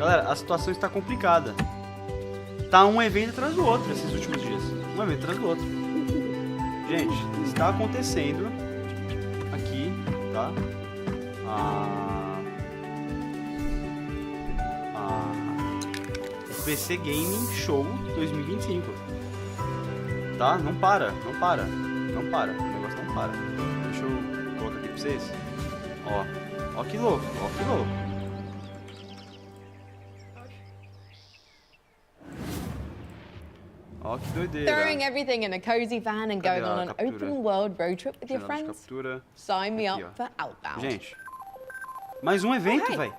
Galera, a situação está complicada. Tá um evento atrás do outro esses últimos dias. Um evento atrás do outro. Gente, está acontecendo aqui, tá? O PC Gaming Show 2025. Tá? Não para. O negócio não para. Deixa eu colocar aqui pra vocês. Ó que louco. Ó que doideira. Throwing everything in a cozy van and going on an open world road trip with your friends? Sign me up for Outbound. Gente, mais um evento, velho.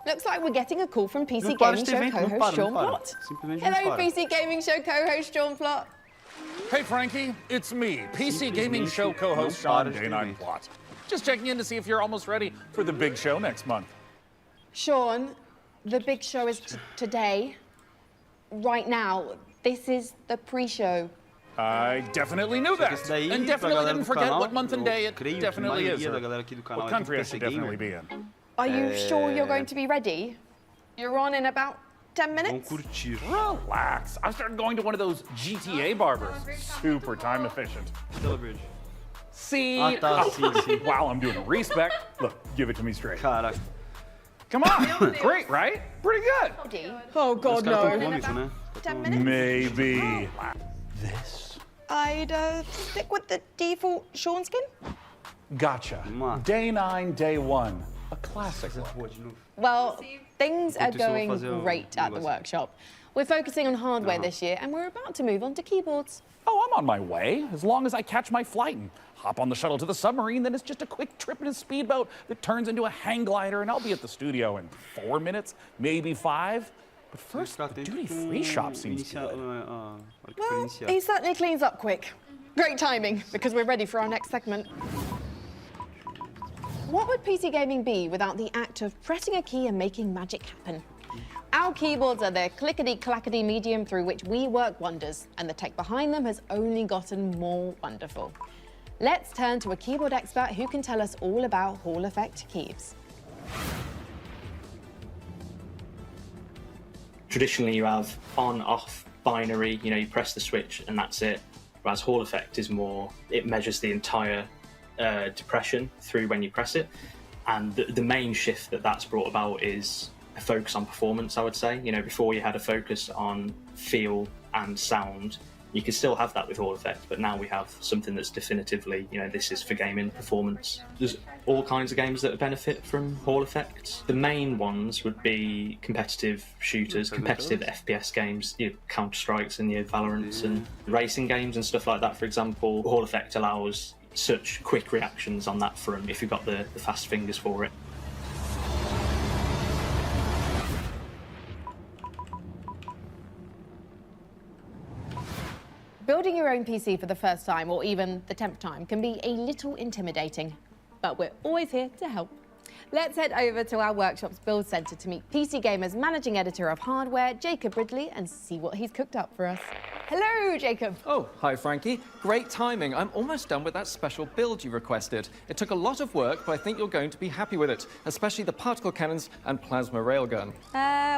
Looks like we're getting a call from PC Gaming Show co-host Sean Plott. Hello, PC Gaming Show co-host Sean Plott. Hey, Frankie, it's me, PC Gaming Show co-host Sean Day9 Plott. Just checking in to see if you're almost ready for the big show next month. Sean, the big show is today, right now. This is the pre-show. I definitely knew that, and definitely didn't forget what month and day it definitely is, or what country I should definitely be in. Are you sure you're going to be ready? You're on in about 10 minutes? Relax. I started going to one of those GTA barbers. Super time efficient. See? Wow, I'm doing a respec. Look, give it to me straight. Caraca. Come on. Great, right? Pretty good. Oh, God, no. 10 minutes? Maybe. This? I'd stick with the default Sean skin. Gotcha. Day 9, day 1. A classic look. Well, things are going great at the workshop. We're focusing on hardware this year, and we're about to move on to keyboards. Oh, I'm on my way. As long as I catch my flight and hop on the shuttle to the submarine, then it's just a quick trip in a speedboat that turns into a hang glider, and I'll be at the studio in 4 minutes, maybe 5. But first, the duty-free shop seems good. Well, he certainly cleans up quick. Great timing, because we're ready for our next segment. What would PC gaming be without the act of pressing a key and making magic happen? Our keyboards are the clickety-clackety medium through which we work wonders, and the tech behind them has only gotten more wonderful. Let's turn to a keyboard expert who can tell us all about Hall effect keys. Traditionally, you have on-off binary, you press the switch and that's it. Whereas Hall effect is more, it measures the entire depression through when you press it. And the main shift that's brought about is a focus on performance, I would say. Before you had a focus on feel and sound. You can still have that with Hall effect, but now we have something that's definitively, this is for gaming performance. There's all kinds of games that benefit from Hall effect. The main ones would be competitive shooters, competitive FPS games, Counter-Strikes and your Valorants and racing games and stuff like that, for example. Hall effect allows such quick reactions on that front if you've got the fast fingers for it. Building your own PC for the first time, or even the 10th time, can be a little intimidating, but we're always here to help. Let's head over to our workshop's build centre to meet PC Gamer's managing editor of hardware, Jacob Ridley, and see what he's cooked up for us. Hello, Jacob. Oh, hi, Frankie. Great timing. I'm almost done with that special build you requested. It took a lot of work, but I think you're going to be happy with it, especially the particle cannons and plasma railgun.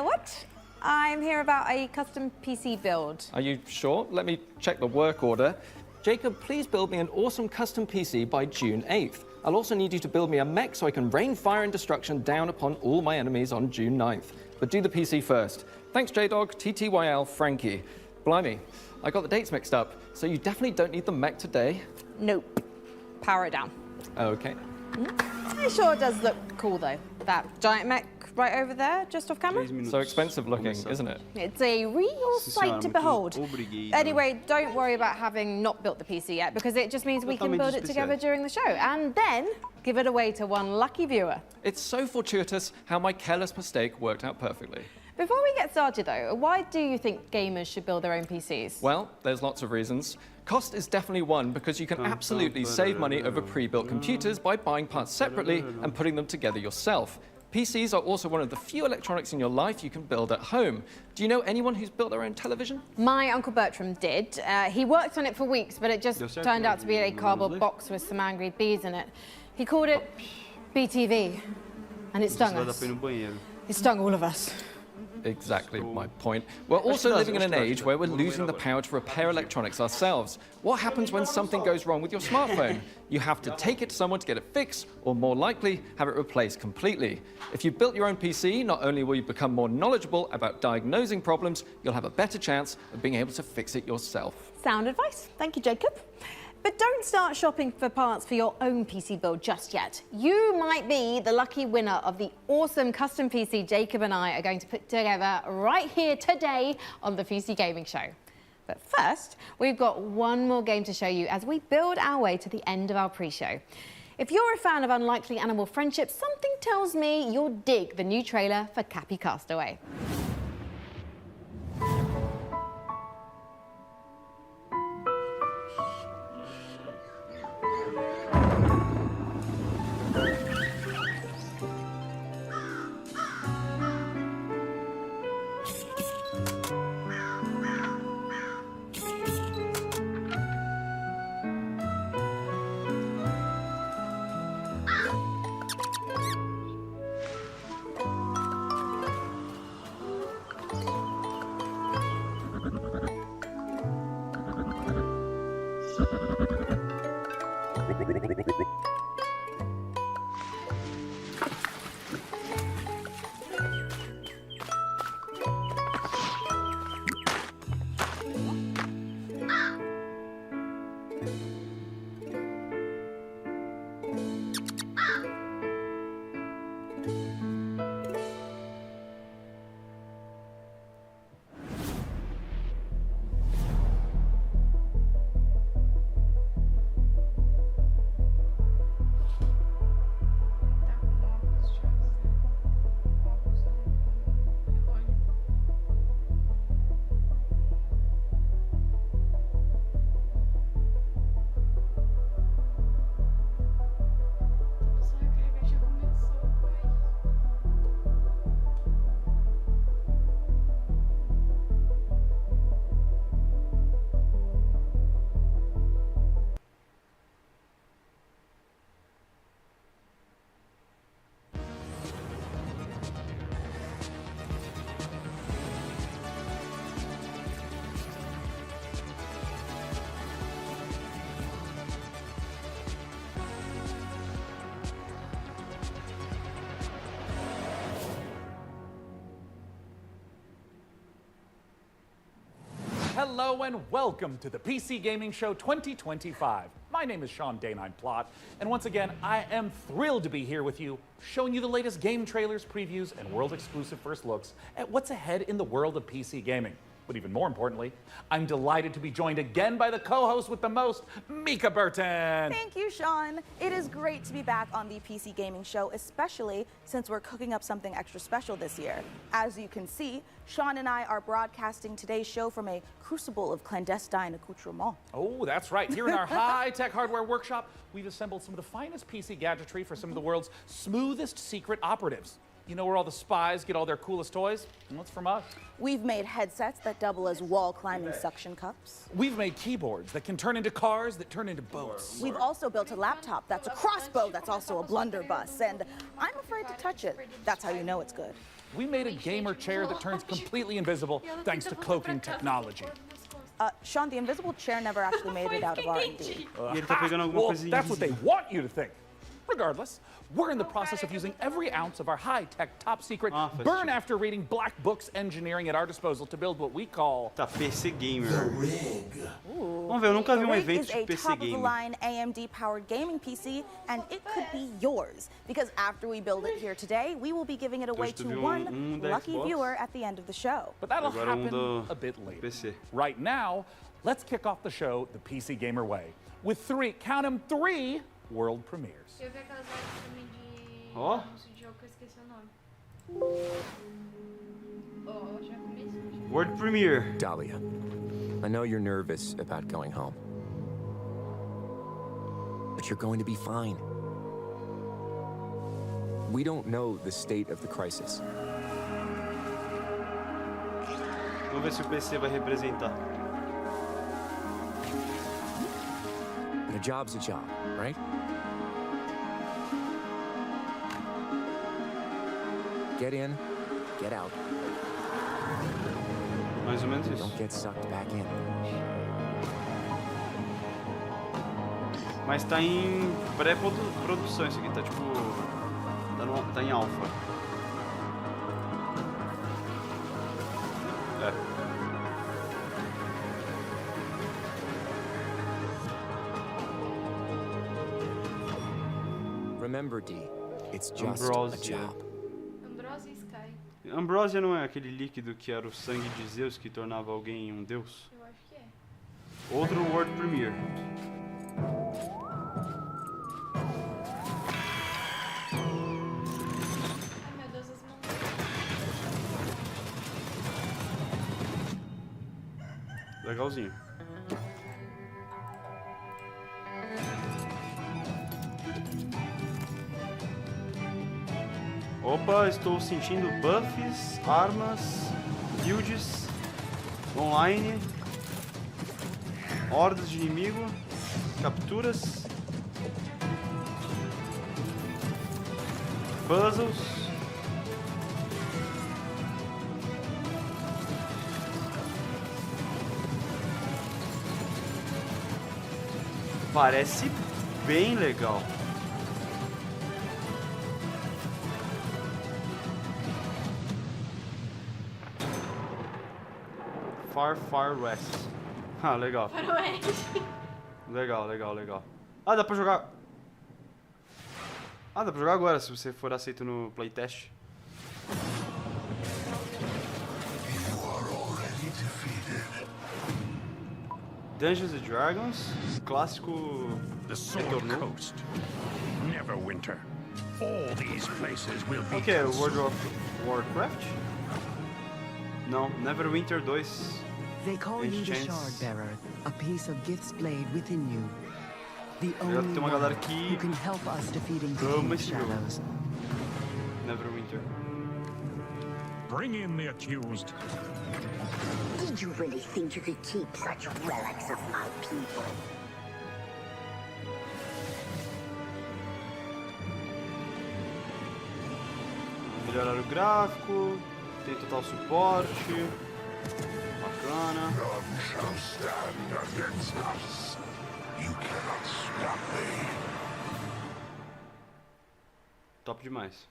What? I'm here about a custom PC build. Are you sure? Let me check the work order. Jacob, please build me an awesome custom PC by June 8th. I'll also need you to build me a mech so I can rain fire and destruction down upon all my enemies on June 9th. But do the PC first. Thanks, J-Dog, TTYL, Frankie. Blimey, I got the dates mixed up, so you definitely don't need the mech today? Nope. Power it down. Okay. It sure does look cool, though. That giant mech right over there, just off camera. So expensive looking, isn't it? It's a real sight to behold. Anyway, don't worry about having not built the PC yet, because it just means we can build it together during the show, and then give it away to one lucky viewer. It's so fortuitous how my careless mistake worked out perfectly. Before we get started, though, why do you think gamers should build their own PCs? Well, there's lots of reasons. Cost is definitely one, because you can absolutely save money over pre-built computers by buying parts separately and putting them together yourself. PCs are also one of the few electronics in your life you can build at home. Do you know anyone who's built their own television? My Uncle Bertram did. He worked on it for weeks, but it just turned out to be a cardboard box with some angry bees in it. He called it BTV, and it stung us. It stung all of us. Exactly my point. We're also living in an age where we're losing the power to repair electronics ourselves. What happens when something goes wrong with your smartphone? You have to take it to someone to get it fixed, or more likely, have it replaced completely. If you've built your own PC, not only will you become more knowledgeable about diagnosing problems, you'll have a better chance of being able to fix it yourself. Sound advice. Thank you, Jacob. But don't start shopping for parts for your own PC build just yet. You might be the lucky winner of the awesome custom PC Jacob and I are going to put together right here today on the PC Gaming Show. But first, we've got one more game to show you as we build our way to the end of our pre-show. If you're a fan of Unlikely Animal Friendship, something tells me you'll dig the new trailer for Cappy Castaway. Hello and welcome to the PC Gaming Show 2025. My name is Sean Day9 Plot, and once again, I am thrilled to be here with you, showing you the latest game trailers, previews, and world-exclusive first looks at what's ahead in the world of PC gaming. But even more importantly, I'm delighted to be joined again by the co-host with the most, Mika Burton. Thank you, Sean. It is great to be back on the PC Gaming Show, especially since we're cooking up something extra special this year. As you can see, Sean and I are broadcasting today's show from a crucible of clandestine accoutrements. Oh, that's right. Here in our high-tech hardware workshop, we've assembled some of the finest PC gadgetry for some of the world's smoothest secret operatives. You know where all the spies get all their coolest toys? And that's from us. We've made headsets that double as wall-climbing suction cups. We've made keyboards that can turn into cars that turn into boats. We've also built a laptop that's a crossbow that's also a blunderbuss, and I'm afraid to touch it. That's how you know it's good. We made a gamer chair that turns completely invisible thanks to cloaking technology. Sean, the invisible chair never actually made it out of R&D. Well, that's what they want you to think. Regardless, we're in the process of using every ounce of our high-tech, top-secret, burn-after-reading black books engineering at our disposal to build what we call... Tá, PC Gamer. Vamos ver, eu nunca vi evento de PC Gamer. It's a top-of-the-line AMD-powered gaming PC, and it could be yours. Because after we build it here today, we will be giving it away to one lucky viewer at the end of the show. But that'll happen a bit later. Right now, let's kick off the show the PC Gamer way with three, count 'em, three world premieres. Eu vi aquelas artes também de anúncio de jogo que eu esqueci o nome. Já comecei. World Premiere. Dahlia, I know you're nervous about going home. But you're going to be fine. We don't know the state of the crisis. Vamos ver se o PC vai representar. But a job's a job, right? Get in, get out. mais ou menos isso. Don't get sucked back in. Mas tá em pré-produção isso aqui, tá tipo... Tá em alfa. É. Remember, D, it's just a Ambrosia. job. Ambrosia e Sky. Ambrosia não é aquele líquido que era o sangue de Zeus que tornava alguém um deus? Eu acho que é. Outro World Premiere. Ai meu Deus, as mãos. Legalzinho. Opa, estou sentindo buffs, armas, builds, online, hordas de inimigo, capturas, puzzles. Parece bem legal. Far West. Ah, legal. Faroeste. Legal. Ah, dá pra jogar... Ah, dá pra jogar agora, se você for aceito no playtest. Dungeons and Dragons, clássico retornou. Neverwinter. All these places will be O que é? World of Warcraft? Não, Neverwinter 2. They call you the Shard Bearer, a piece of Gith's blade within you. The only Tem uma galera one que who can help us defeating ama the esse jogo. shadows. Neverwinter. Bring in the accused. Did you really think you could keep such relics of my people? Melhorar o gráfico, tem total suporte. Bacana. None shall stand against us. You cannot stop me. Top demais.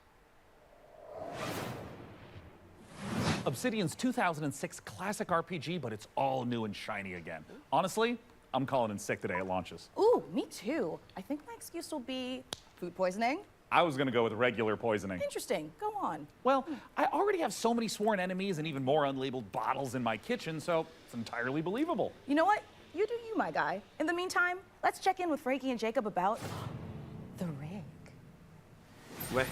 Obsidian's 2006 classic RPG, but it's all new and shiny again. Honestly, I'm calling in sick the day it launches. Ooh, me too. I think my excuse will be food poisoning. I was gonna go with regular poisoning. Interesting. Go on. Well, I already have so many sworn enemies and even more unlabeled bottles in my kitchen, so it's entirely believable. You know what? You do you, my guy. In the meantime, let's check in with Frankie and Jacob about the rig. Ué,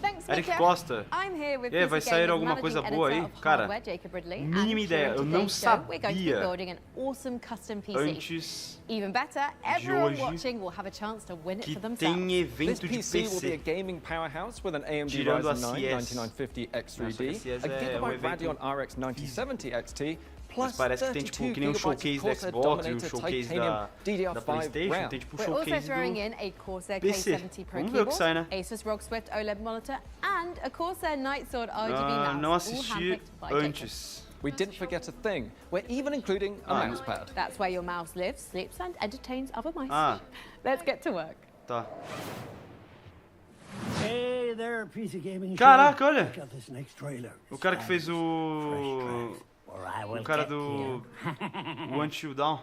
Thanks, Eric Mika. Costa. I'm here with E aí, vai PC sair Gamer's alguma managing coisa boa aí? editor of Cara, hardware, Jacob Ridley, mínima and ideia. during Eu não today's show, we're going to be sabia building an awesome custom PC. antes Even better, everyone hoje watching will have a chance to win it que for themselves. tem This evento de PC will be a PC. gaming powerhouse with an AMD Tirando a Ryzen 9 CS. 9950 X3D, Nossa, CS a é Gigabyte evento Radeon RX 9070 XT, Mas plus parece que tem tipo, 32 que nem um gigabytes of showcase da Corsair Xbox e o Dominator showcase Titanium da DDR5 PlayStation. RAM. Tem tipo o We're also showcase throwing do... in a Corsair PC. K70 Pro Vamos ver o que keyboard, sai, né? Asus ROG Swift OLED monitor, and a Corsair Nightsword RGB mouse, Não all assisti handpicked by Jacob. antes. We didn't forget a thing. We're even including a Ah. mousepad. That's where your mouse lives, sleeps, and entertains other mice. Ah, Let's get to work. tá. Hey there, PC Gaming Show. Caraca, olha! Check out this next trailer. O cara que fez o... Or I will O cara get do... you. One Shield Down.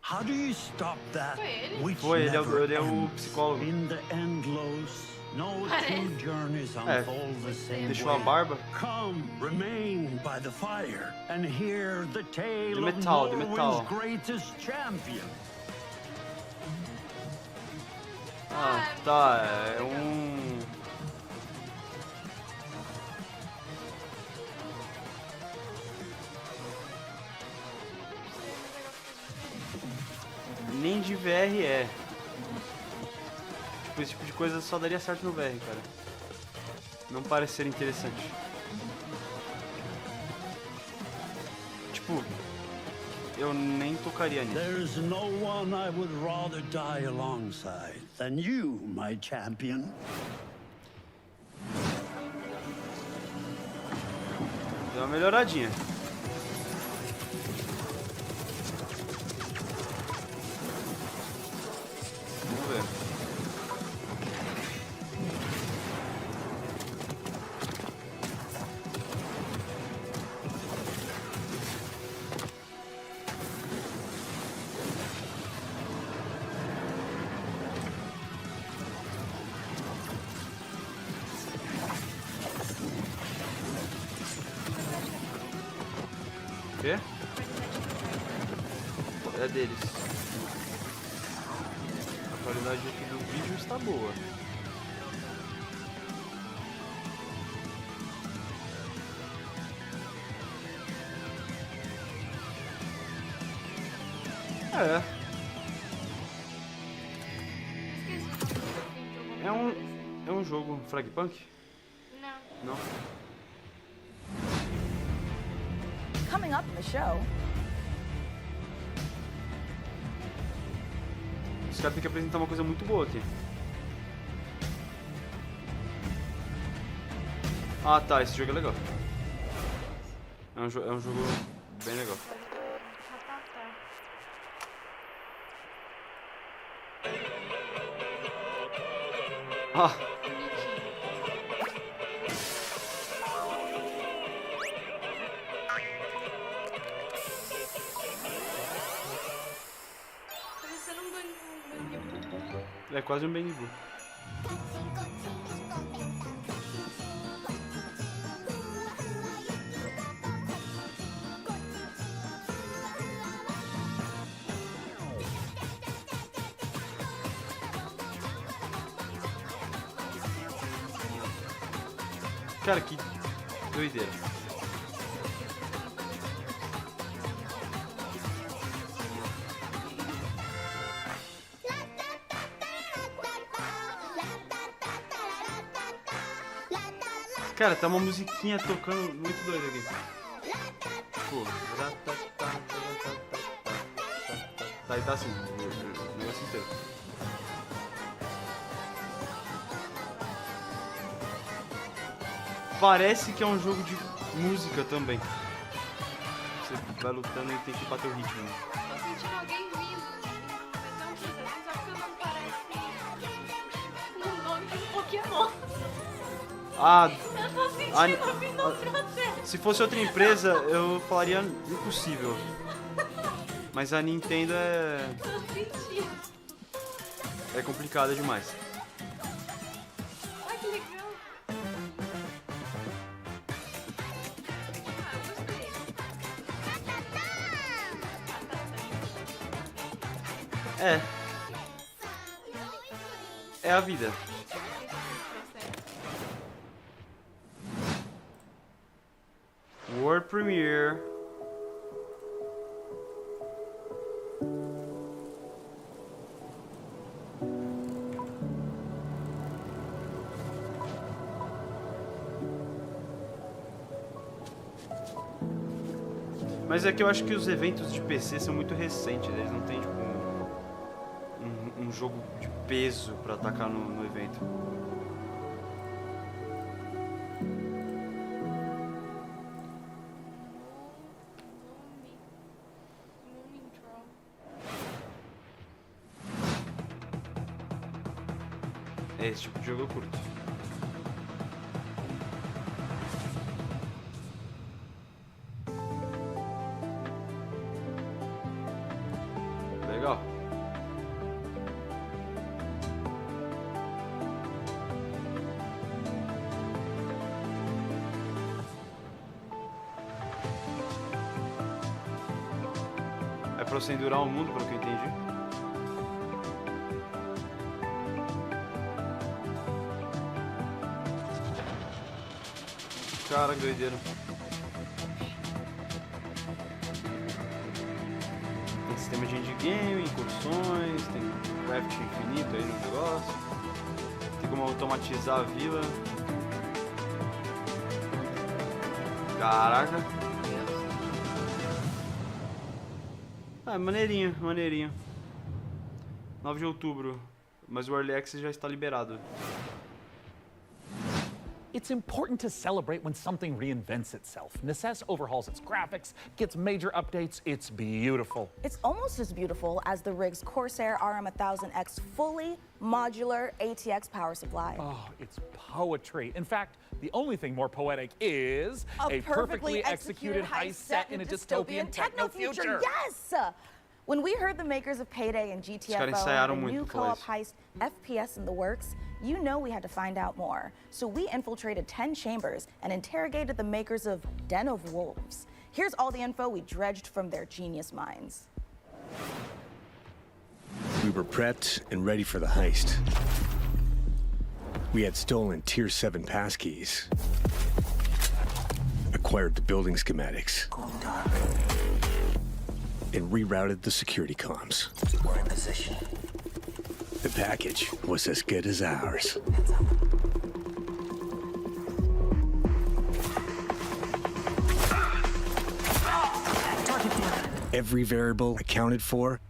How do you stop that? Which Foi, ele é never o ends? psicólogo. In the endless, no two journeys É, unfold the same deixou a way. barba. Come, remain by the fire and hear the tale De of metal, de Norway's metal. greatest champion. Ah, tá, é um... Nem de VR é. Tipo, esse tipo de coisa só daria certo no VR, cara. Não parece ser interessante. Tipo, eu nem tocaria nisso. There's no one I would rather die alongside than you, my champion. Deu uma melhoradinha. Quê? É deles. A qualidade aqui do vídeo está boa. É um jogo fragpunk? Não. Coming up in the show. Os caras têm que apresentar uma coisa muito boa aqui. Ah tá, esse jogo é legal. É um jogo bem legal. Ah! Parecendo um bang. É quase um Bang Boo. Cara, que doideira. Cara, tá uma musiquinha tocando muito doida aqui. Pô, tá, e tá assim, o negócio inteiro. Parece que é um jogo de música também. Você vai lutando e tem que bater o ritmo. Tô sentindo alguém vindo. Então, só que não parece o nome de um Pokémon. Ah, eu tô sentindo vindo do processo. Se fosse outra empresa, eu falaria impossível. Mas a Nintendo Tô sentindo. é complicada demais. Ai, que legal. É a vida. World Premiere. Mas é que eu acho que os eventos de PC são muito recentes, eles não têm tipo um jogo de peso pra atacar no evento. Esse tipo de jogo eu curto. Legal. É pra você endurar o mundo, pelo que eu entendi. Cara, que doideira. Tem sistema de endgame, incursões, tem craft infinito aí no negócio. Tem como automatizar a vila. Caraca. Ah, maneirinho, maneirinho. 9 de outubro, mas o Early Access já está liberado. It's important to celebrate when something reinvents itself. Necess overhauls its graphics, gets major updates. It's beautiful. It's almost as beautiful as the rig's Corsair RM1000X fully modular ATX power supply. Oh, it's poetry. In fact, the only thing more poetic is a perfectly executed heist set in a dystopian techno future. Yes! When we heard the makers of Payday and GTFO had a new co-op heist FPS in the works, you know we had to find out more. So we infiltrated 10 chambers and interrogated the makers of Den of Wolves. Here's all the info we dredged from their genius minds. We were prepped and ready for the heist. We had stolen Tier 7 passkeys, acquired the building schematics, and rerouted the security comms. We're in position. The package was as good as ours. Every variable accounted for,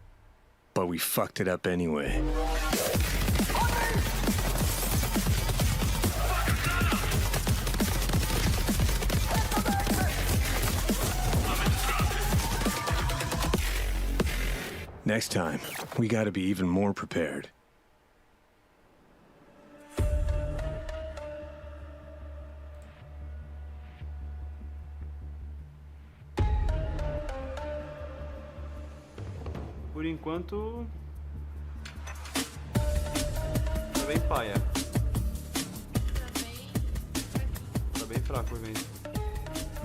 but we fucked it up anyway. Next time, we gotta be even more prepared. Por enquanto... tá bem paia. Tá bem fraco o evento.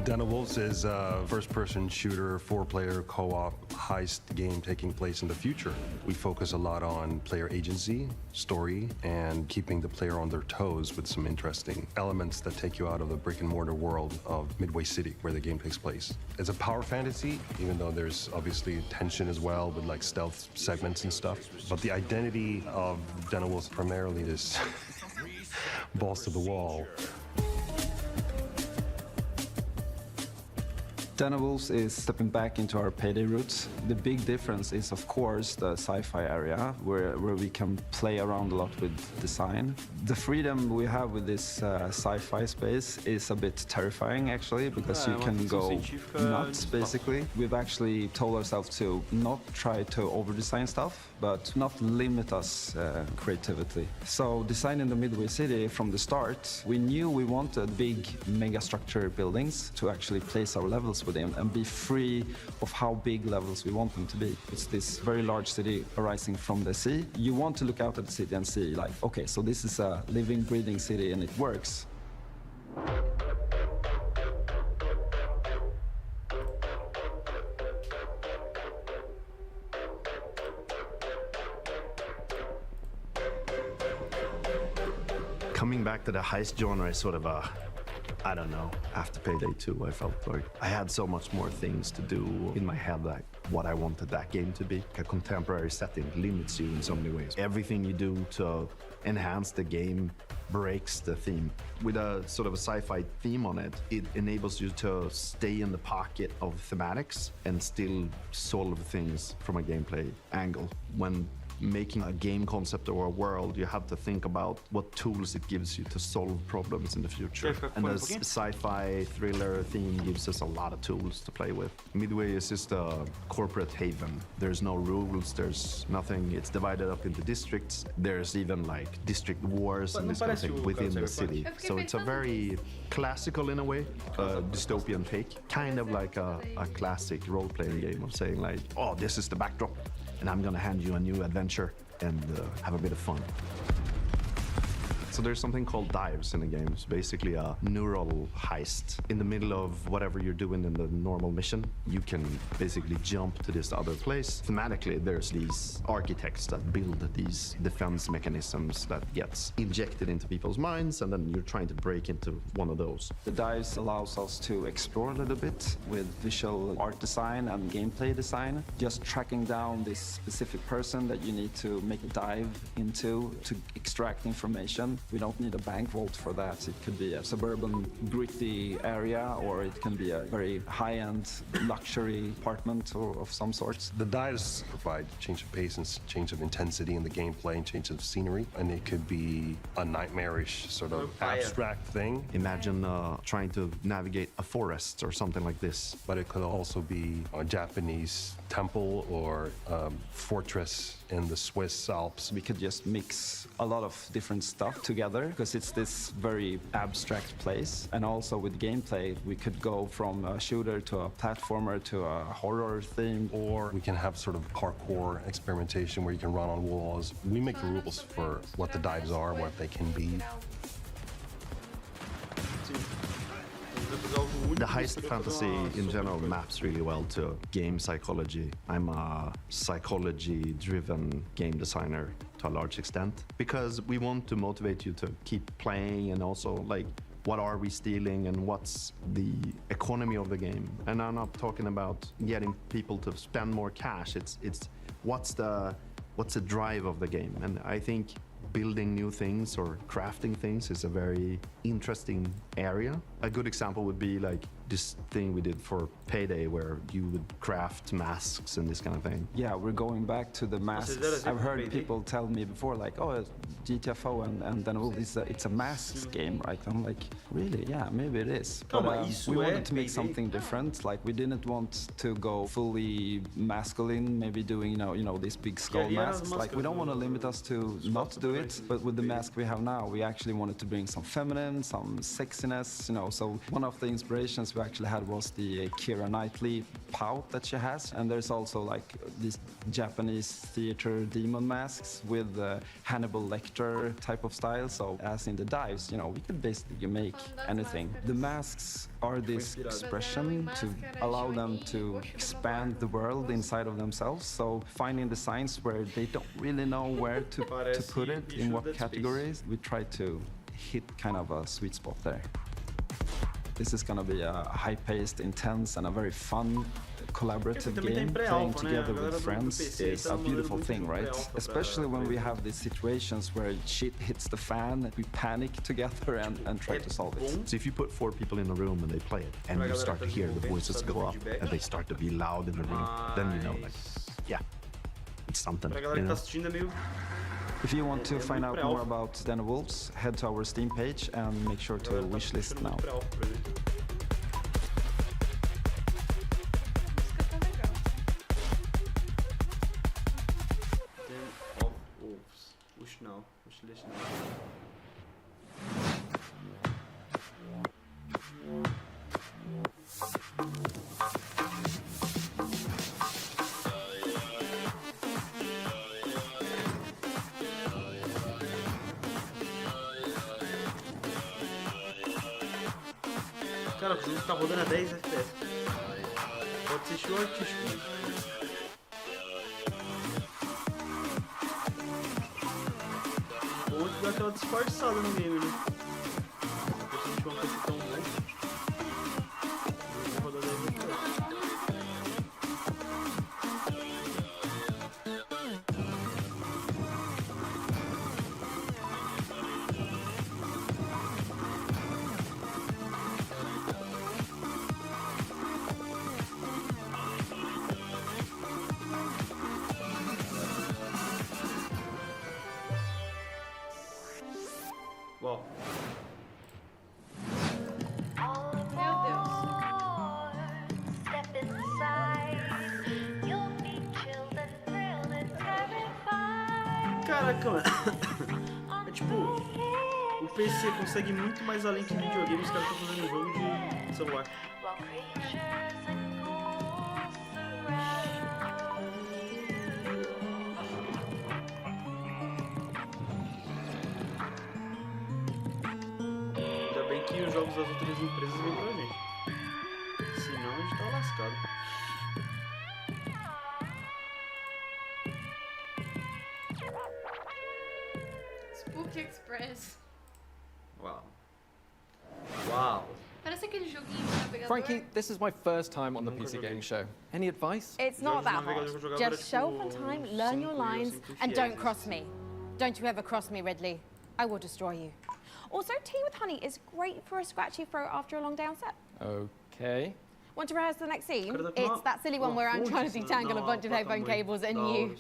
Wolves is a first-person shooter, 4-player co-op heist game taking place in the future. We focus a lot on player agency, story, and keeping the player on their toes with some interesting elements that take you out of the brick-and-mortar world of Midway City, where the game takes place. It's a power fantasy, even though there's obviously tension as well with like stealth segments and stuff. But the identity of Wolves primarily is balls to the wall. Wolves is stepping back into our payday roots. The big difference is, of course, the sci-fi area, where we can play around a lot with design. The freedom we have with this sci-fi space is a bit terrifying, actually, because you can go nuts, basically. We've actually told ourselves to not try to over-design stuff, but not limit us creativity. So designing the Midway City from the start, we knew we wanted big megastructure buildings to actually place our levels within and be free of how big levels we want them to be. It's this very large city arising from the sea. You want to look out at the city and see, like, okay, so this is a living, breathing city and it works. Coming back to the heist genre is sort of a, I don't know, after Payday 2, I felt like I had so much more things to do in my head, like what I wanted that game to be. A contemporary setting limits you in so many ways. Everything you do to enhance the game breaks the theme. With a sort of a sci-fi theme on it, it enables you to stay in the pocket of thematics and still solve things from a gameplay angle. When making a game concept or a world, you have to think about what tools it gives you to solve problems in the future. And the sci-fi thriller theme gives us a lot of tools to play with. Midway is just a corporate haven. There's no rules, there's nothing. It's divided up into districts. There's even like district wars and this kind of thing within the city. So it's a very classical, in a way, dystopian take. Kind of like a classic role-playing game of saying like, oh, this is the backdrop, and I'm gonna hand you a new adventure and have a bit of fun. So there's something called dives in the game. It's basically a neural heist. In the middle of whatever you're doing in the normal mission, you can basically jump to this other place. Thematically, there's these architects that build these defense mechanisms that gets injected into people's minds, and then you're trying to break into one of those. The dives allows us to explore a little bit with visual art design and gameplay design. Just tracking down this specific person that you need to make a dive into to extract information. We don't need a bank vault for that. It could be a suburban, gritty area, or it can be a very high-end luxury apartment or of some sort. The dives provide change of pace and change of intensity in the gameplay and change of scenery, and it could be a nightmarish sort of abstract thing. Imagine trying to navigate a forest or something like this. But it could also be a Japanese temple or fortress in the Swiss Alps. We could just mix a lot of different stuff together because it's this very abstract place. And also with gameplay, we could go from a shooter to a platformer to a horror theme. Or we can have sort of parkour experimentation where you can run on walls. We make the rules for what the dives are, what they can be. The heist fantasy in general maps really well to game psychology. I'm a psychology-driven game designer to a large extent because we want to motivate you to keep playing and also like what are we stealing and what's the economy of the game. And I'm not talking about getting people to spend more cash. It's what's the drive of the game. And I think building new things or crafting things is a very interesting area. A good example would be like this thing we did for Payday where you would craft masks and this kind of thing. Yeah, we're going back to the masks. I've heard people tell me before like, oh, GTFO and then it's a masks game, right? I'm like, really? Yeah, maybe it is. But we wanted to make something different. Like we didn't want to go fully masculine, maybe doing, you know, these big skull masks. Like we don't want to limit us to not do it, but with the mask we have now, we actually wanted to bring some feminine, some sexiness, you know. So one of the inspirations we actually had was the Keira Knightley pout that she has. And there's also like these Japanese theater demon masks with Hannibal Lecter type of style. So as in the dives, you know, we could basically make anything. The masks are this expression to allow them to expand the world inside of themselves. So finding designs where they don't really know where to put it, in what categories, we try to hit kind of a sweet spot there. This is going to be a high-paced, intense, and a very fun, collaborative game. Playing together with friends is a beautiful thing, right? Especially when we have these situations where shit hits the fan, we panic together and try to solve it. So if you put 4 people in a room and they play it, and you start to hear the voices go up, and they start to be loud in the room, then you know, like, yeah, it's something. You know? If you want to find out more about Den of Wolves, head to our Steam page and make sure to wishlist now. Den of Wolves. Wish now. Wishlist now. Cara, o jogo tá rodando a 10 FPS. Pode ser short, ou dá aquela disfarçada no game, né? Depois a gente vai fazer tão bom. Vou rodar 10 FPS. Uau. Meu Deus. Caraca, mano. É tipo, o PC consegue muito mais além que o videogame, os caras estão fazendo um jogo de celular. Ainda bem que os jogos das outras empresas vêm pra gente. Senão a gente tá lascado. Spook Express. Uau. Uau. Parece aquele joguinho de navegador. Frankie, this is my first time on the PC Gaming Show. Any advice? It's not that hard. Just show up on time, learn your lines, and don't cross me. Don't you ever cross me, Ridley. I will destroy you. Also, tea with honey is great for a scratchy throat after a long day on set. Okay. Want to rehearse the next scene? It's that silly one where I'm trying to detangle a bunch of headphone cables and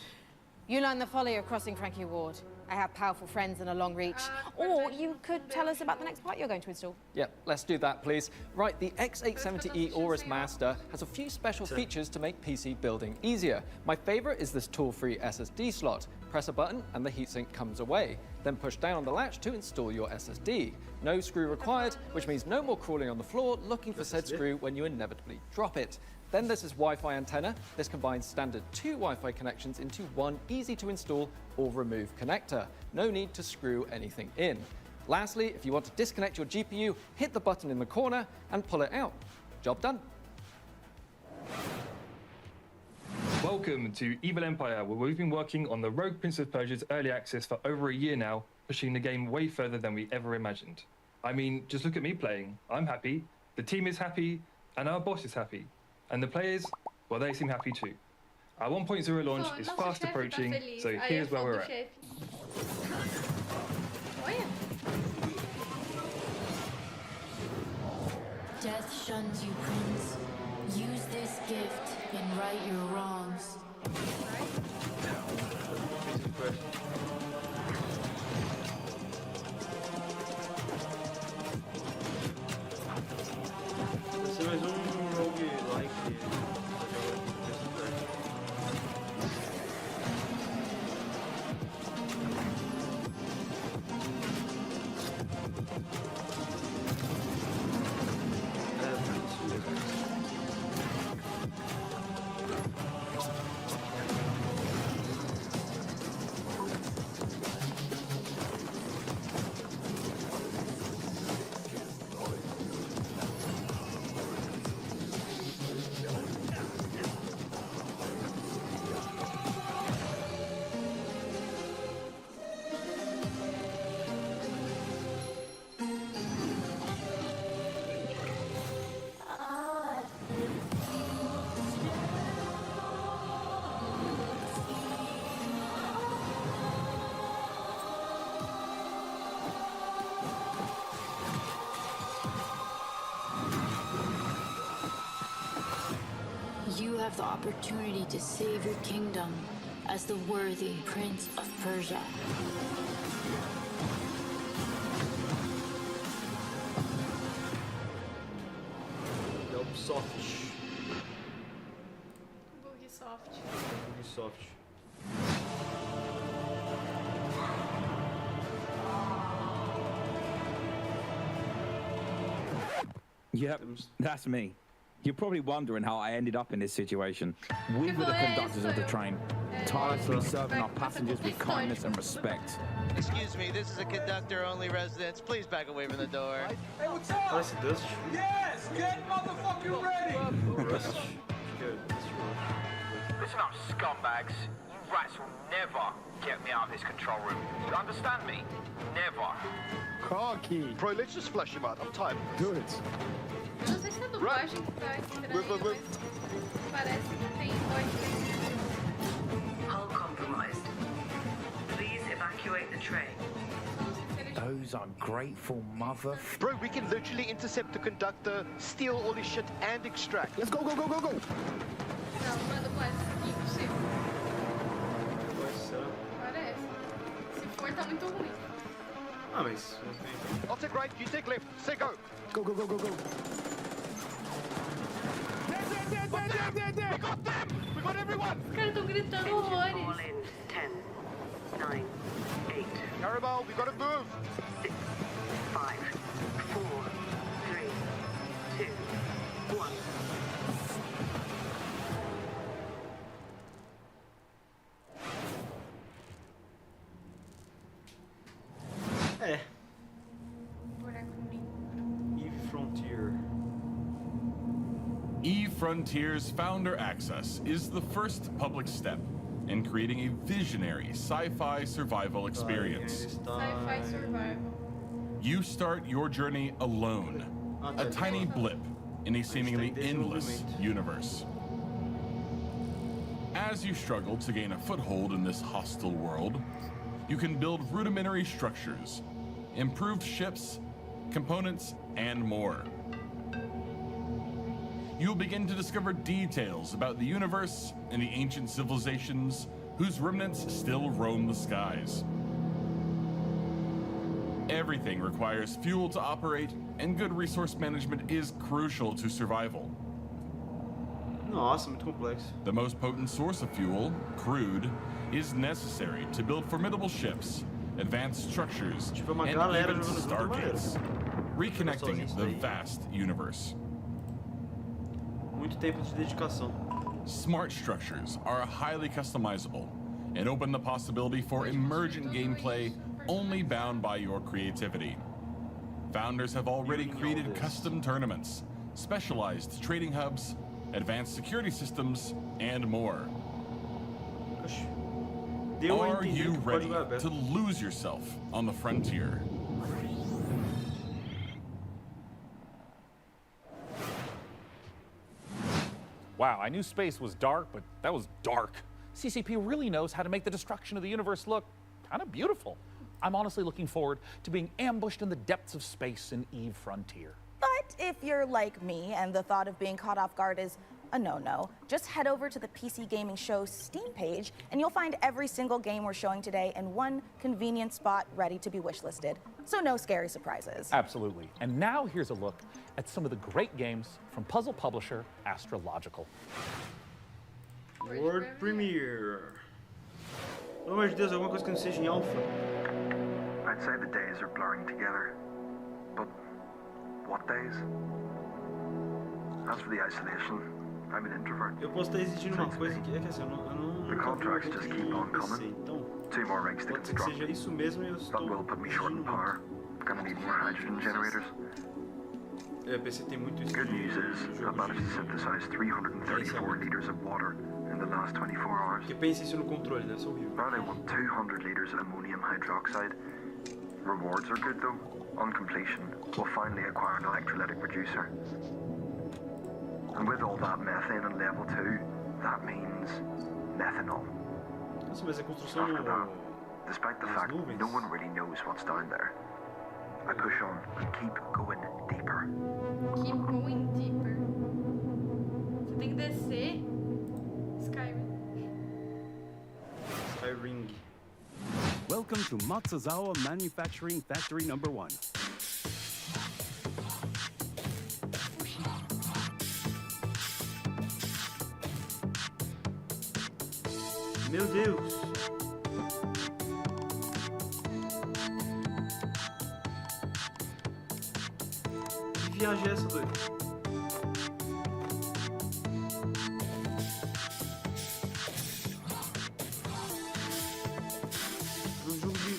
you learn the folly of crossing Frankie Ward. I have powerful friends and a long reach. Or you could tell us about the next part you're going to install. Yeah, let's do that, please. Right, the X870E Aorus Master has a few special features to make PC building easier. My favorite is this tool-free SSD slot. Press a button and the heatsink comes away. Then push down on the latch to install your SSD. No screw required, which means no more crawling on the floor looking for said screw when you inevitably drop it. Then there's this Wi-Fi antenna. This combines standard 2 Wi-Fi connections into one easy to install or remove connector. No need to screw anything in. Lastly, if you want to disconnect your GPU, hit the button in the corner and pull it out. Job done. Welcome to Evil Empire, where we've been working on the Rogue Prince of Persia's early access for over a year now, pushing the game way further than we ever imagined. I mean, just look at me playing. I'm happy, the team is happy, and our boss is happy. And the players, well, they seem happy too. Our 1.0 launch is fast approaching, so here's where we're at. Death shuns you, Prince. Use this gift and right your wrongs. Você mais roguelike. You have the opportunity to save your kingdom as the worthy Prince of Persia. Ubisoft. Ubisoft. Yep, that's me. You're probably wondering how I ended up in this situation. We were the conductors of the train, tirelessly serving our passengers with kindness and respect. Excuse me, this is a conductor-only residence. Please back away from the door. Hey, what's up? Parece Dust. Yes, get motherfucking ready! Rust. Listen up, scumbags. You rats will never get me out of this control room. You understand me? Never. Car key. Bro, let's just flush him out. I'm tired. Do it. Eu não sei se a dublagem que tá estranha, mas parece que tem voz. Hull compromised. Please evacuate the train. Those ungrateful mother... Bro, we can literally intercept the conductor, steal all his shit, and extract. Let's go, go, go, go, go! Não, não é dublagem, impossível. Parece. Se for, tá muito ruim. Ah, mas... I'll take right, you take left. Say go! Go, go, go, go, go! We got them! We got everyone! Os caras tão gritando horrores. 10, 9, 8. Carabao, we gotta move! 6, 5, 4, 3, 2, 1. É. Eve Frontier. Eve Frontier's Founder Access is the first public step in creating a visionary sci-fi survival experience. Sci-fi survival. You start your journey alone, a tiny blip in a seemingly endless universe. As you struggle to gain a foothold in this hostile world, you can build rudimentary structures, improved ships, components, and more. You'll begin to discover details about the universe and the ancient civilizations whose remnants still roam the skies. Everything requires fuel to operate, and good resource management is crucial to survival. Nossa, muito complexo. The most potent source of fuel, crude, is necessary to build formidable ships, advanced structures, and even stargates, reconnecting the vast universe. Muito tempo de dedicação. Smart structures are highly customizable and open the possibility for emergent gameplay only bound by your creativity. Founders have already created custom tournaments, specialized trading hubs, advanced security systems, and more. Are you ready to lose yourself on the frontier? Wow, I knew space was dark, but that was dark. CCP really knows how to make the destruction of the universe look kind of beautiful. I'm honestly looking forward to being ambushed in the depths of space in Eve Frontier. But if you're like me and the thought of being caught off guard is a no-no, just head over to the PC Gaming Show Steam page and you'll find every single game we're showing today in one convenient spot ready to be wishlisted. So no scary surprises. Absolutely. And now here's a look at some of the great games from puzzle publisher Astrological. World Premiere. Pelo amor de Deus, alguma coisa que não seja em alpha. I'd say the days are blurring together. But what days? As for the isolation, I'm an introvert. Eu posso estar exigindo uma coisa que é que assim, eu não The contracts just keep on coming. Então, 2 more rigs to pode ser que construct. seja isso mesmo e eu That will put me short in power. Gonna need more hydrogen generators. É, PC tem muito isso. Good news is, I managed to synthesize 334 liters of water in the last 24 hours. Porque pense isso no controle, deve ser horrível. Now they want 200 liters of ammonium hydroxide. Rewards are good though. On completion, we'll finally acquire an electrolytic reducer. And with all that methane in level 2, that means methanol. Nossa, mas a construção After that, despite the fact no one really knows what's down there, I push on and keep going deeper. Keep going deeper. Você tem que descer. Skyrim. Welcome to Matsuzawa Manufacturing Factory Number 1. Meu Deus. Que viagem é essa, doido? Um jogo de...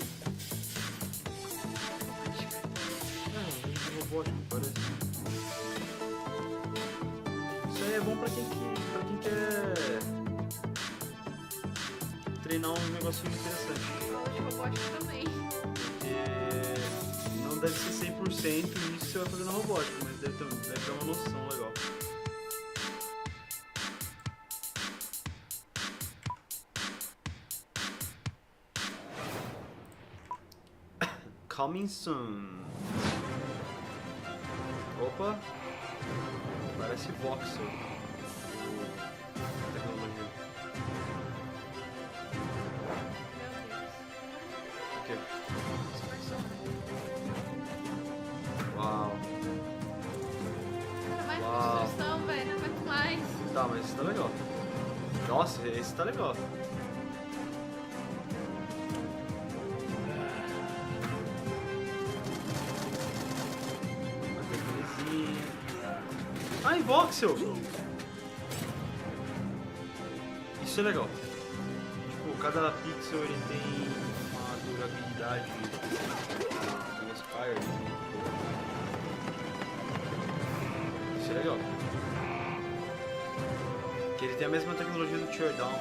um jogo de robótico, parece. Isso aí é bom pra quem quer treinar um negocinho interessante. Eu gosto também. Porque não deve ser 100% isso que você vai fazer na robótica, mas deve dar uma noção legal. Coming soon. Opa. Parece voxel. Tecnologia. O quê? Uau. Cara, mais Uau. construção, velho. Não aguento mais. Tá, mas esse tá legal. Nossa, esse tá legal. Ah, em voxel! Isso é legal. Tipo, cada pixel ele tem uma durabilidade do Spire. Isso é legal. Que ele tem a mesma tecnologia do Teardown.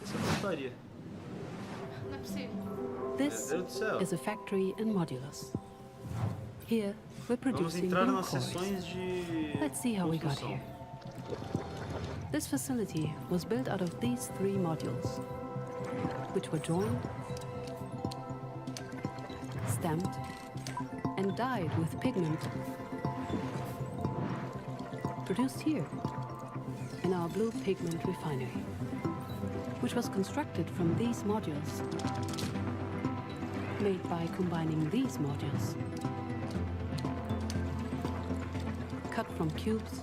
Essa é a putaria. Não é possível. This is a factory in Modulus. Here, we're Vamos producing entrar blue nas coils. sessões de Let's see how we got construção. here. This facility was built out of these 3 modules, which were drawn, stamped, and dyed with pigment. Produced here, in our blue pigment refinery, which was constructed from these modules, made by combining these modules, cut from cubes,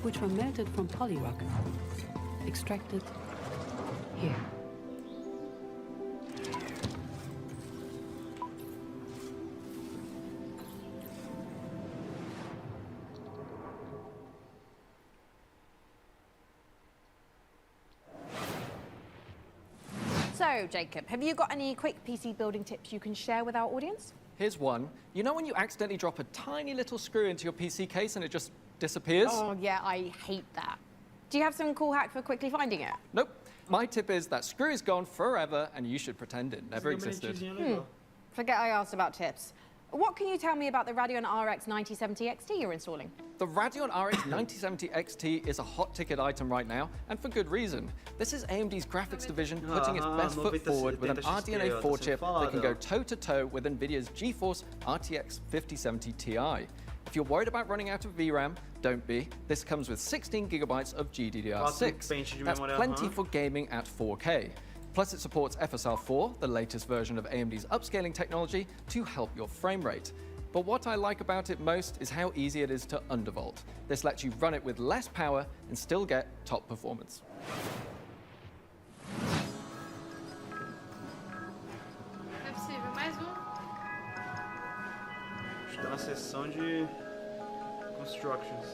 which were melted from polyrock, extracted here. So, Jacob, have you got any quick PC building tips you can share with our audience? Here's one. You know when you accidentally drop a tiny little screw into your PC case and it just disappears? Oh, yeah, I hate that. Do you have some cool hack for quickly finding it? Nope. My tip is that screw is gone forever and you should pretend it never existed. Forget I asked about tips. What can you tell me about the Radeon RX 9070 XT you're installing? The Radeon RX 9070 XT is a hot ticket item right now, and for good reason. This is AMD's graphics division putting its best foot forward with an RDNA 4 chip that can go toe-to-toe with NVIDIA's GeForce RTX 5070 Ti. If you're worried about running out of VRAM, don't be. This comes with 16 gigabytes of GDDR6. That's plenty for gaming at 4K. Plus, it supports FSR4, the latest version of AMD's upscaling technology, to help your frame rate. But what I like about it most is how easy it is to undervolt. This lets you run it with less power and still get top performance. Não é possível, mais um. Está na seção de constructions.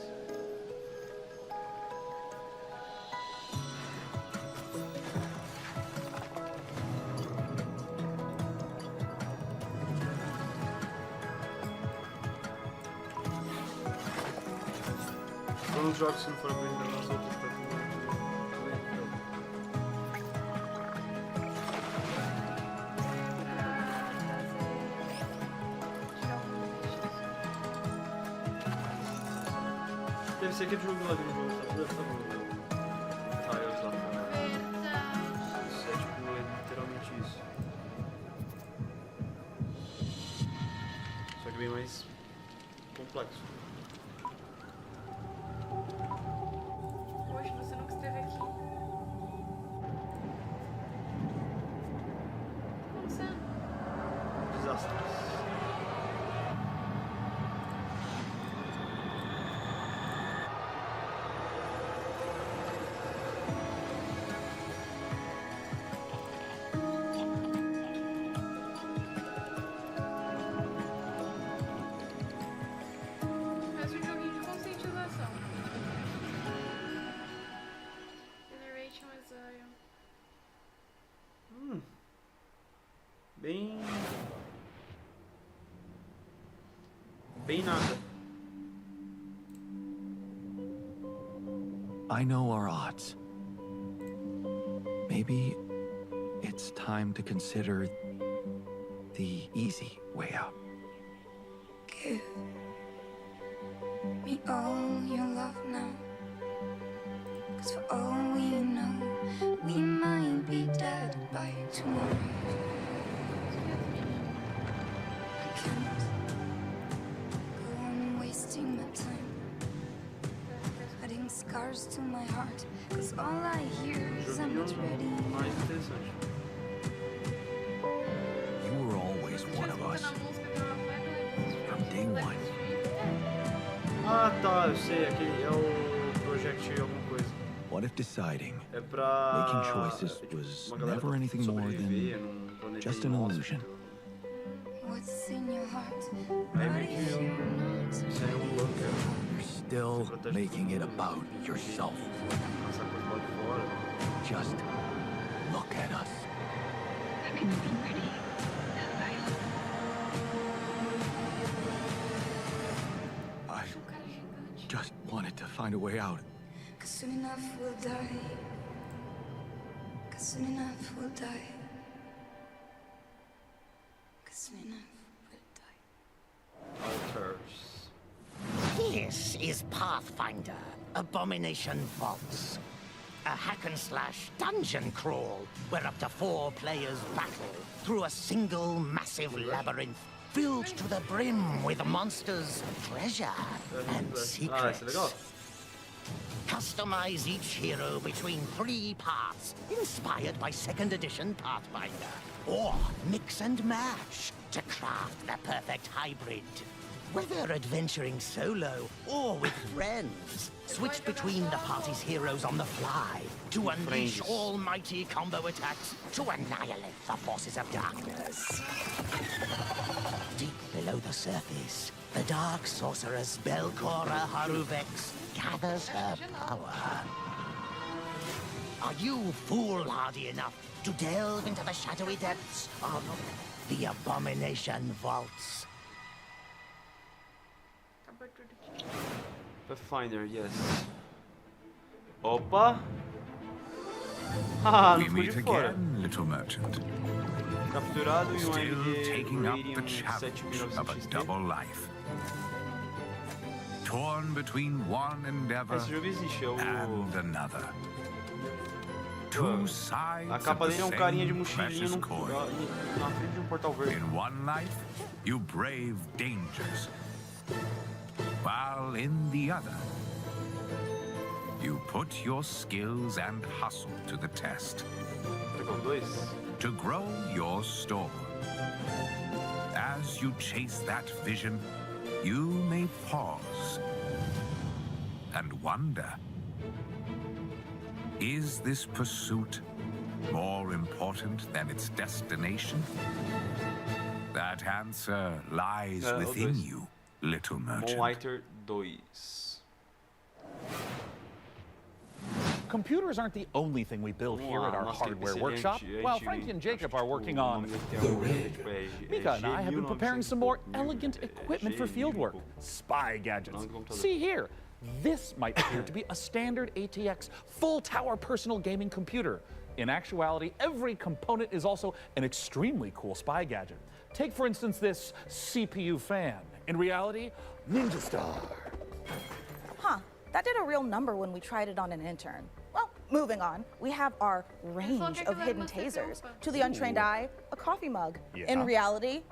Todos os jogos que não foram vendidos nas outras deve ser aquele jogo lá de um jogo, sabe? Tiles lá. Isso é tipo, literalmente isso. Só que bem mais complexo. Poxa, você nunca esteve aqui. Como sendo? Desastres. Faz um joguinho de conscientização. Generation Exile. Bem nada. I know our odds. Maybe it's time to consider the easy way out. Give me all your love now. 'Cause for all we know, we might be dead by tomorrow. I can't go on wasting my time, adding scars to my heart. 'Cause all I hear is I'm not ready. Mais interessante. You were always one of us. From day one. Ah, tá, eu sei, aquele é o Project alguma coisa. What if deciding, É pra making choices was never anything more than just an illusion? What's in your heart? Aí meio que seria bunker. You're still making it about yourself. Essa coisa lá de fora. Just look at us. I just wanted to find a way out. 'Cause soon enough we'll die. 'Cause soon enough we'll die. 'Cause soon enough we'll die. Altars. This is Pathfinder, Abomination Vaults. A hack-and-slash dungeon crawl where up to 4 players battle through a single massive labyrinth filled to the brim with monsters, treasure, and secrets. Customize each hero between 3 paths, inspired by 2nd edition Pathfinder. Or mix and match to craft the perfect hybrid. Whether adventuring solo or with friends, switch between the party's heroes on the fly to unleash almighty combo attacks to annihilate the forces of darkness. Deep below the surface, the dark sorceress Belcora Haruvex gathers her power. Are you foolhardy enough to delve into the shadowy depths of the Abomination Vaults? Pathfinder, yes. Opa! Ah, não ficou de fora. Little merchant. Capturado e um Still taking up rating the 7.900 challenge of a XP. double life. Torn between one endeavor Esse jogo existe, é o... and another. Two sides A capa of the dele é um carinha de same mochilinha precious coin. na frente de um portal verde. In one life, you brave dangers, while in the other, you put your skills and hustle to the test. To grow your store. As you chase that vision, you may pause and wonder, is this pursuit more important than its destination? That answer lies within you, little merchant. Moonlighter 2. Computers aren't the only thing we build here at our hardware workshop. While Frankie and Jacob are working on the rig, Mika and I have been preparing some more elegant equipment for fieldwork. Spy gadgets. See here. This might appear to be a standard ATX full-tower personal gaming computer. In actuality, every component is also an extremely cool spy gadget. Take, for instance, this CPU fan. In reality, Ninja Star. Huh, that did a real number when we tried it on an intern. Well, moving on, we have our range of hidden tasers. To the untrained eye, a coffee mug. Yeah. In reality,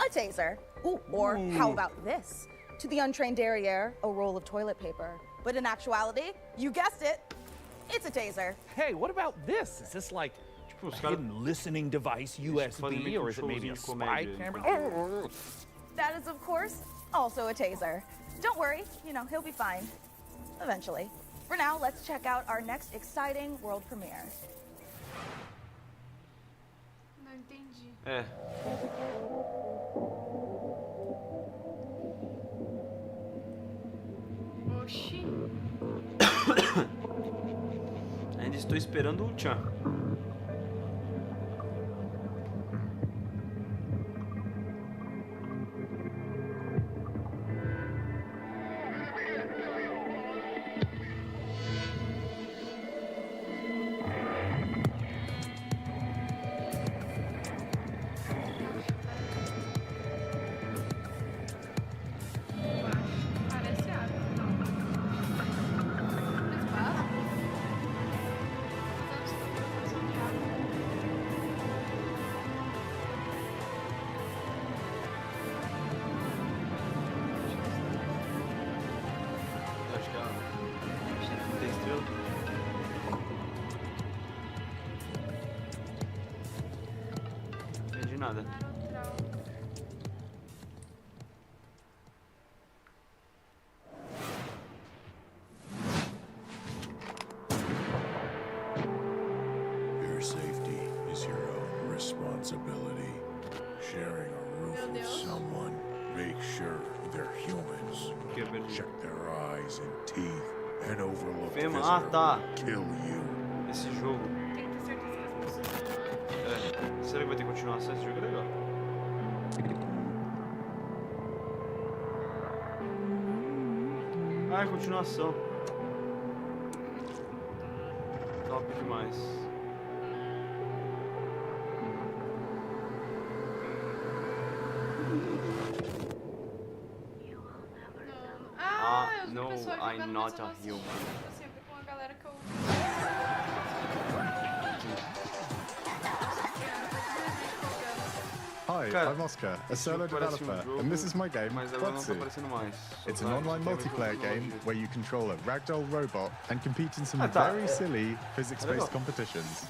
a taser. Ooh, or how about this? To the untrained derriere, a roll of toilet paper. But in actuality, you guessed it, it's a taser. Hey, what about this? Is this like a hidden listening device, USB, or is it maybe a spy camera? That is, of course, also a taser. Don't worry, you know, he'll be fine. Eventually. For now, let's check out our next exciting world premiere. Não entendi. É. Oxi. Ainda estou esperando o Chan. Parece água. Acho que é a... Tem estrela. Não entendi nada. Your safety is your own responsibility. Sharing a roof with someone, make sure they're humans. Check their eyes and teeth and overlook Fema, visitor tá. who kill you. Esse jogo. É. Será que vai ter continuação? Esse jogo é legal. Ah, é continuação. Top demais. Ah, no, I'm not a human. Sempre com a galera que eu... Hi, I'm Oscar, a solo developer, and this is my game, Pode. It's an online multiplayer game where you control a ragdoll robot and compete in some very silly physics-based competitions.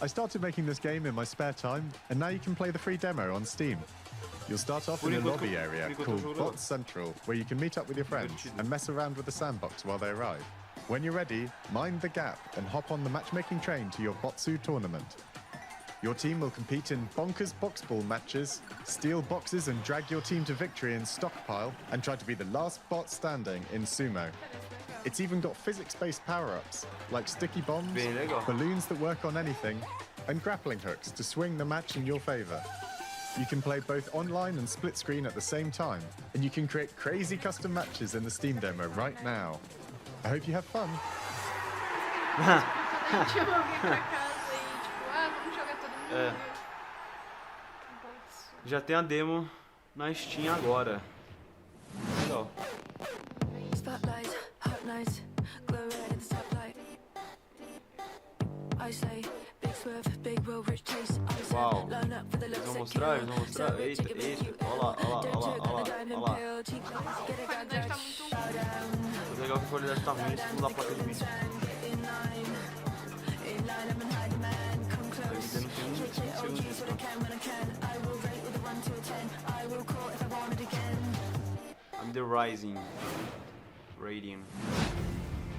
I started making this game in my spare time, and now you can play the free demo on Steam. You'll start off in a lobby area called Bot Central, where you can meet up with your friends and mess around with the sandbox while they arrive. When you're ready, mind the gap and hop on the matchmaking train to your Botsu tournament. Your team will compete in bonkers boxball matches, steal boxes and drag your team to victory in stockpile, and try to be the last bot standing in sumo. It's even got physics-based power-ups, like sticky bombs, Bem legal. balloons that work on anything, and grappling hooks to swing the match in your favor. You can play both online and split screen at the same time, and you can create crazy custom matches in the Steam demo right now. I hope you have fun. A gente chama alguém pra casa e tipo, vamos jogar todo mundo. É. Já tem a demo na Steam agora. Legal. Spotlight, hot nights, glow red in the stoplight. I say, big swerve, big roll, rich taste. Uau. Eles vão mostrar, eita, eita. Olha lá. O legal é que a qualidade tá ruim, isso não dá placa de vídeo. I'm the rising radium.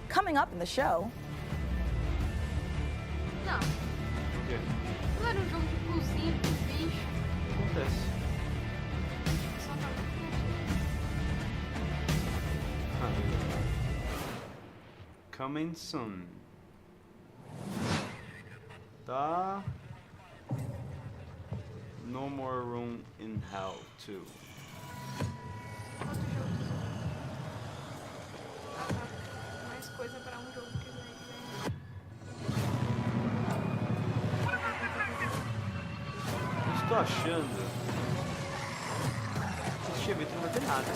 Coming up in the show. Não. O quê? Não era um jogo de cozinha com bicho. Acontece. Só tá Coming soon. Tá. No more room in hell 2. Mais coisa pra um jogo que vem. Eu estou achando. Esse evento não vai ter nada.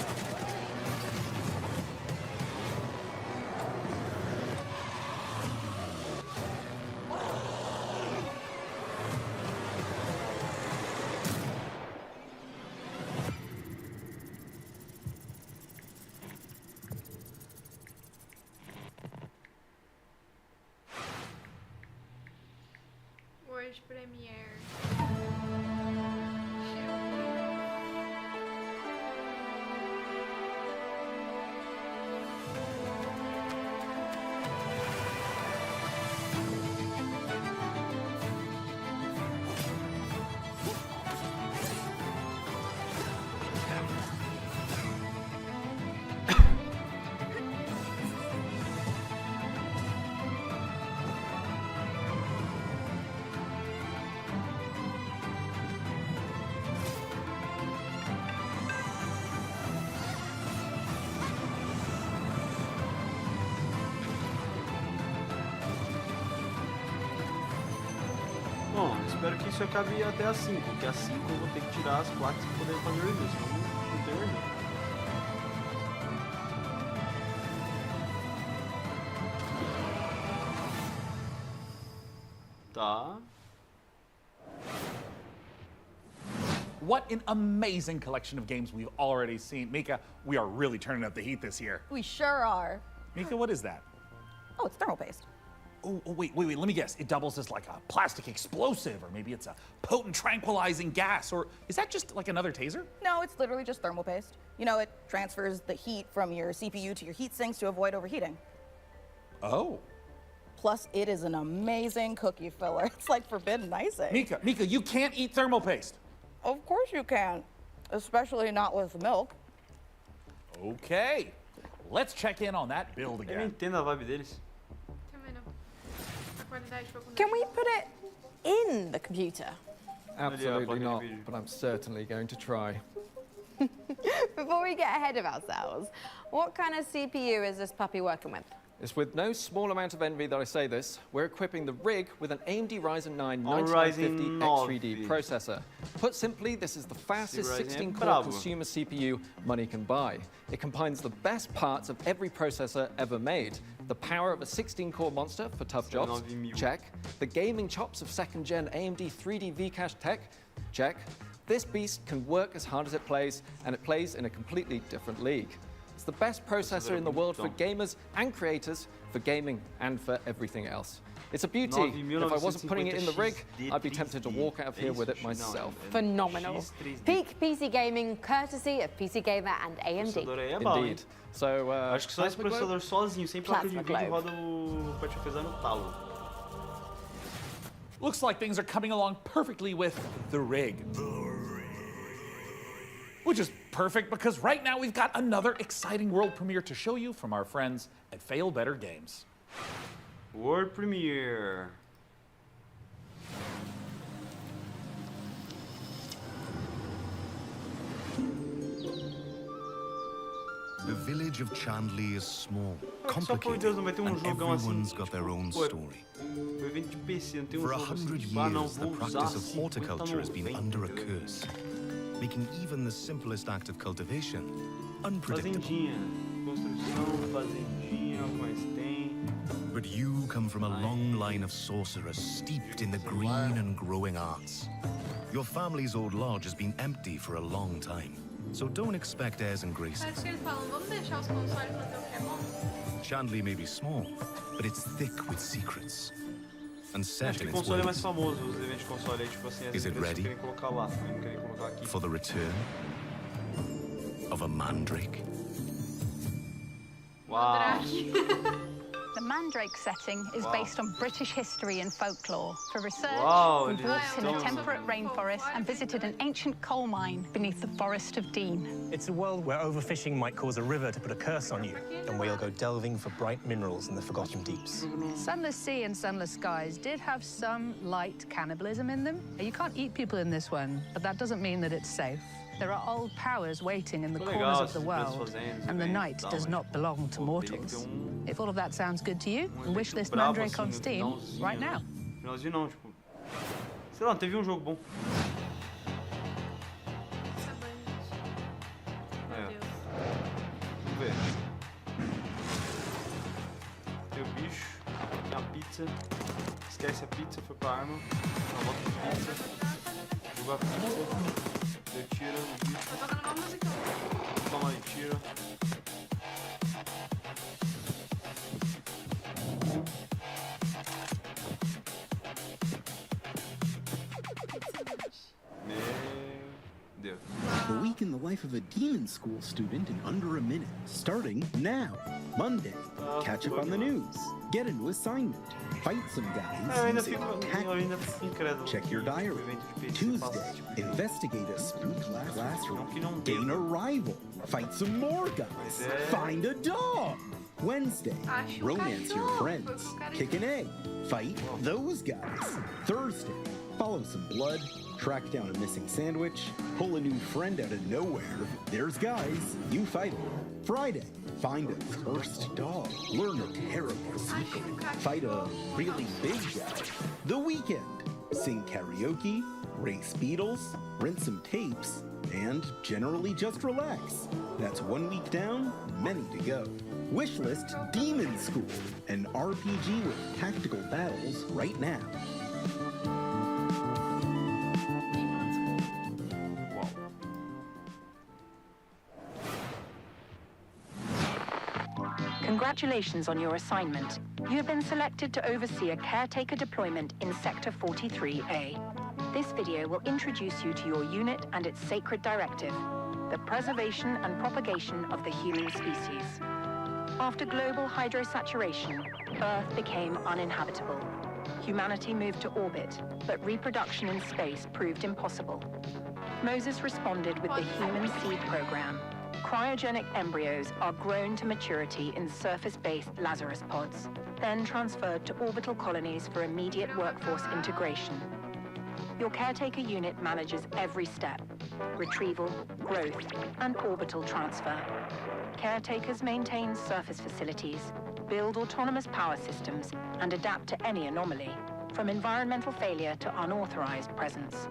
Hoje, Premiere. Bom, espero que isso acabe até as 5, porque às 5 eu vou ter que tirar as placas para poder fazer review, senão não tem review. Tá. What an amazing collection of games we've already seen. Mika, we are really turning up the heat this year. We sure are. Mika, what is that? Oh, it's thermal paste. Oh, wait, let me guess. It doubles as like a plastic explosive, or maybe it's a potent tranquilizing gas, or is that just like another taser? No, it's literally just thermal paste. You know, it transfers the heat from your CPU to your heat sinks to avoid overheating. Oh. Plus, it is an amazing cookie filler. It's like forbidden icing. Mika, you can't eat thermal paste. Of course you can, especially not with milk. Okay, let's check in on that build Eu não again. entendo a vibe deles. Também não. A qualidade foi com Can we put it in the computer? Absolutely not, but I'm certainly going to try. Before we get ahead of ourselves, what kind of CPU is this puppy working with? It's with no small amount of envy that I say this. We're equipping the rig with an AMD Ryzen 9 9950 X3D processor. Put simply, this is the fastest 16-core consumer CPU money can buy. It combines the best parts of every processor ever made. The power of a 16-core monster for tough jobs, check. The gaming chops of 2nd-gen AMD 3D V-Cache tech, check. This beast can work as hard as it plays, and it plays in a completely different league. It's the best processor in the world for gamers and creators, for gaming and for everything else. It's a beauty. If I wasn't putting it in the rig, I'd be tempted to walk out of here with it myself. Phenomenal. Peak PC gaming, courtesy of PC Gamer and AMD. Indeed. So, acho que só esse processador sozinho, sem placa de vídeo, roda o Pode fazer no talo. Looks like things are coming along perfectly with the rig. Which is perfect because right now we've got another exciting world premiere to show you from our friends at Fail Better Games. World premiere. The village of Chandley is small, Só por Deus não vai ter and jogão assim. everyone's got their own Pô, story. o evento de PC não tem For jogo assim. 100 Tipo, ah, não, years, the vou usar practice of assim, horticulture has been evento. under a curse, making even the simplest act of cultivation unpredictable. Fazendinha, construção, fazendinha, o que mais tem? But you come from a long line of sorcerers steeped in the green and growing arts. Your family's old lodge has been empty for a long time, so don't expect airs and graces. Parece que eles falam, vamos deixar os consoles fazer o que é bom? Chandley may be small, but it's thick with secrets. And set Acho que in o its console é mais ways. famoso, os eventos de console aí, tipo assim, as Is it empresas ready? querem colocar lá, não querem colocar aqui. For the return of a mandrake. Wow. The Mandrake setting is Wow. based on British history and folklore. For research, Wow, we it walked is in a so- temperate rainforest and visited an ancient coal mine beneath the Forest of Dean. It's a world where overfishing might cause a river to put a curse on you, and where you'll go delving for bright minerals in the forgotten deeps. Sunless sea and sunless skies did have some light cannibalism in them. You can't eat people in this one, but that doesn't mean that it's safe. There are old powers waiting in the Legal, corners of the essas world, fazendas, and the eventos, night tal, does mas, not belong to pô, teria que mortals. ter If all of that sounds good to you, wishlist brabo, Mandrake on assim, no Steam finalzinho, right now. Finalzinho não, tipo... Sei lá, teve um jogo bom. É. Vamos ver. Tem o bicho, tem a pizza. Esquece a pizza, foi pra arma. Não, volta pra pizza. Joga a pizza. Deu tiro no bicho. Toma aí, tiro. Meu Deus. A week in the life of a demon school student in under a minute. Starting now. Monday. Catch up on the news. Get a new assignment. Fight some guys. Eu ainda using fico incrédulo. Check your diary. Tuesday. Investigate a spook classroom. Gain a rival. Fight some more guys. Find a dog. Wednesday. Romance your friends. Kick an egg. Fight those guys. Thursday. Follow some blood. Track down a missing sandwich. Pull a new friend out of nowhere. There's guys. You fight them. Friday. Find a cursed dog. Learn a terrible secret. Fight a really big guy. The weekend. Sing karaoke. Race beetles. Rent some tapes. And generally just relax. That's 1 week down, many to go. Wishlist Demon School. An RPG with tactical battles right now. Congratulations on your assignment. You have been selected to oversee a caretaker deployment in Sector 43A. This video will introduce you to your unit and its sacred directive, the preservation and propagation of the human species. After global hydrosaturation, Earth became uninhabitable. Humanity moved to orbit, but reproduction in space proved impossible. Moses responded with the Human Seed Program. Cryogenic embryos are grown to maturity in surface-based Lazarus pods, then transferred to orbital colonies for immediate workforce integration. Your caretaker unit manages every step: retrieval, growth, and orbital transfer. Caretakers maintain surface facilities, build autonomous power systems, and adapt to any anomaly, from environmental failure to unauthorized presence.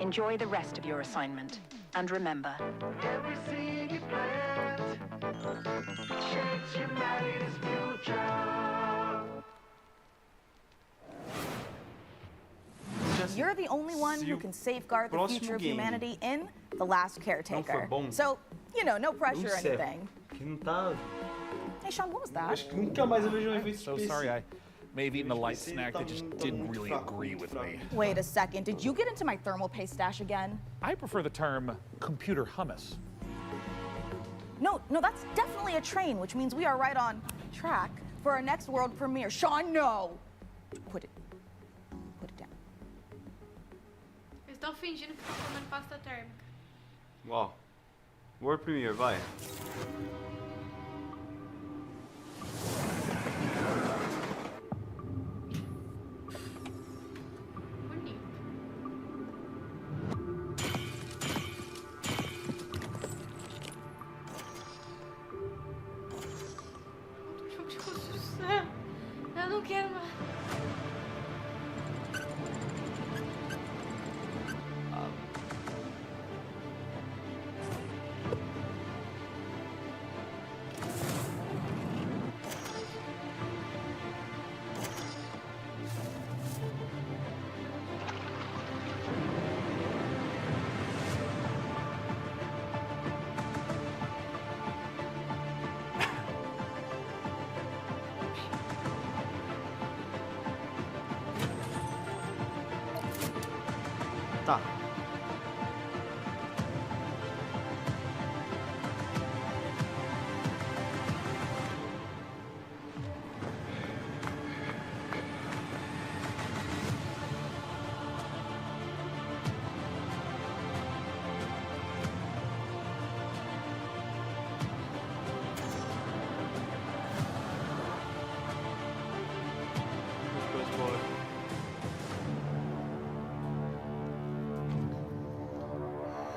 Enjoy the rest of your assignment. And remember, Every seed you plant shapes humanity's future. You're the only one who can safeguard the future of humanity in The Last Caretaker. So, you know, no pressure or anything. Que não tá... Hey, Sean, what was that? Acho que nunca mais eu vejo evento de So PC. sorry, I may have eaten a light snack that just didn't really agree with me. Wait a second. Did you get into my thermal paste stash again? I prefer the term computer hummus. No, that's definitely a train, which means we are right on track for our next world premiere. Sean, no! Put it down. Eles estão fingindo que estão comendo pasta térmica. Uau. World Premiere, vai. Eu não quero mais. Tá.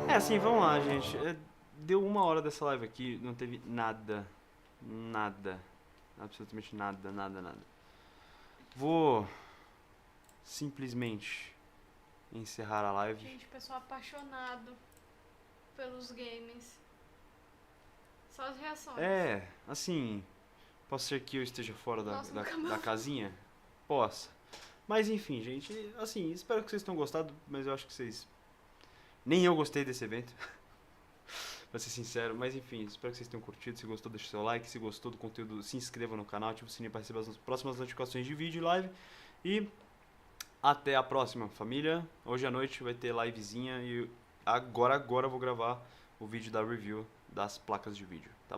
É assim, vamos lá, gente. Deu 1 hora dessa live aqui, não teve nada. Nada. Absolutamente nada, nada, nada. Vou simplesmente encerrar a live. Gente, pessoal apaixonado pelos games. Só as reações. É, assim, posso ser que eu esteja fora da casinha? Possa. Mas enfim, gente, assim, espero que vocês tenham gostado, mas eu acho que vocês... Nem eu gostei desse evento, pra ser sincero, mas enfim, espero que vocês tenham curtido. Se gostou, deixa o seu like. Se gostou do conteúdo, se inscreva no canal, ative o sininho para receber as próximas notificações de vídeo e live. E até a próxima, família. Hoje à noite vai ter livezinha e agora eu vou gravar o vídeo da review das placas de vídeo, tá bom?